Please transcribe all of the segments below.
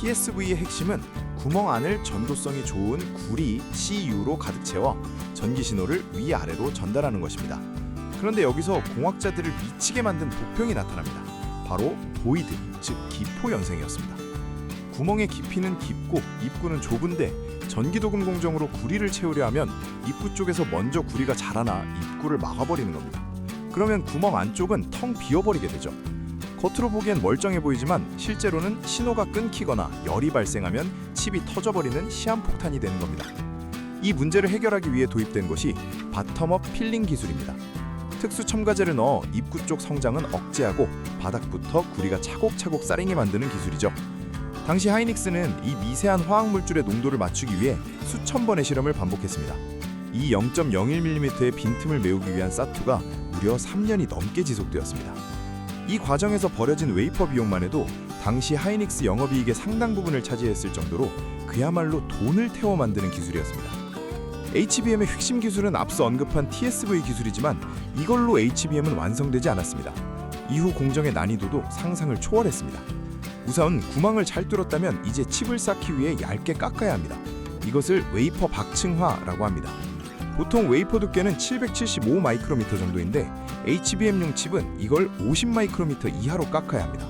TSV의 핵심은 구멍 안을 전도성이 좋은 구리 CU로 가득 채워 전기 신호를 위아래로 전달하는 것입니다. 그런데 여기서 공학자들을 미치게 만든 복병이 나타납니다. 바로 보이드, 즉 기포 연생이었습니다. 구멍의 깊이는 깊고 입구는 좁은데 전기도금 공정으로 구리를 채우려 하면 입구 쪽에서 먼저 구리가 자라나 입구를 막아버리는 겁니다. 그러면 구멍 안쪽은 텅 비어버리게 되죠. 겉으로 보기엔 멀쩡해 보이지만 실제로는 신호가 끊기거나 열이 발생하면 칩이 터져버리는 시한폭탄이 되는 겁니다. 이 문제를 해결하기 위해 도입된 것이 바텀업 필링 기술입니다. 특수 첨가제를 넣어 입구 쪽 성장은 억제하고 바닥부터 구리가 차곡차곡 쌓이게 만드는 기술이죠. 당시 하이닉스는 이 미세한 화학물질의 농도를 맞추기 위해 수천 번의 실험을 반복했습니다. 이 0.01mm의 빈틈을 메우기 위한 사투가 무려 3년이 넘게 지속되었습니다. 이 과정에서 벌어진 웨이퍼 비용만 해도 당시 하이닉스 영업이익의 상당 부분을 차지했을 정도로 그야말로 돈을 태워 만드는 기술이었습니다. HBM의 핵심 기술은 앞서 언급한 TSV 기술이지만 이걸로 HBM은 완성되지 않았습니다. 이후 공정의 난이도도 상상을 초월했습니다. 우선 구멍을 잘 뚫었다면 이제 칩을 쌓기 위해 얇게 깎아야 합니다. 이것을 웨이퍼 박층화라고 합니다. 보통 웨이퍼 두께는 775 마이크로미터 정도인데 HBM용 칩은 이걸 50 마이크로미터 이하로 깎아야 합니다.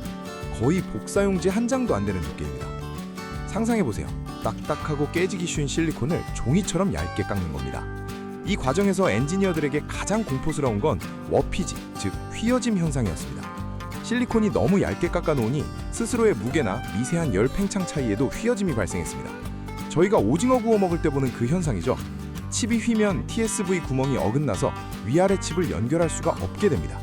거의 복사용지 한 장도 안 되는 두께입니다. 상상해보세요. 딱딱하고 깨지기 쉬운 실리콘을 종이처럼 얇게 깎는 겁니다. 이 과정에서 엔지니어들에게 가장 공포스러운 건 워피지, 즉 휘어짐 현상이었습니다. 실리콘이 너무 얇게 깎아놓으니 스스로의 무게나 미세한 열 팽창 차이에도 휘어짐이 발생했습니다. 저희가 오징어 구워 먹을 때 보는 그 현상이죠. 칩이 휘면 TSV 구멍이 어긋나서 위아래 칩을 연결할 수가 없게 됩니다.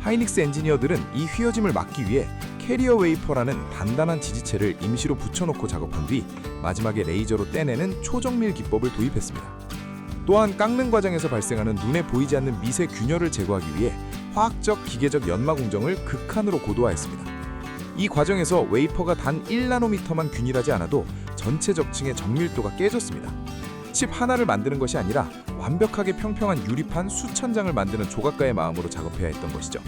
하이닉스 엔지니어들은 이 휘어짐을 막기 위해 캐리어 웨이퍼라는 단단한 지지체를 임시로 붙여놓고 작업한 뒤 마지막에 레이저로 떼내는 초정밀 기법을 도입했습니다. 또한 깎는 과정에서 발생하는 눈에 보이지 않는 미세 균열을 제거하기 위해 화학적, 기계적 연마 공정을 극한으로 고도화했습니다. 이 과정에서 웨이퍼가 단 1나노미터만 균일하지 않아도 전체 적층의 정밀도가 깨졌습니다. 칩 하나를 만드는 것이 아니라 완벽하게 평평한 유리판 수천 장을 만드는 조각가의 마음으로 작업해야 했던 것이죠.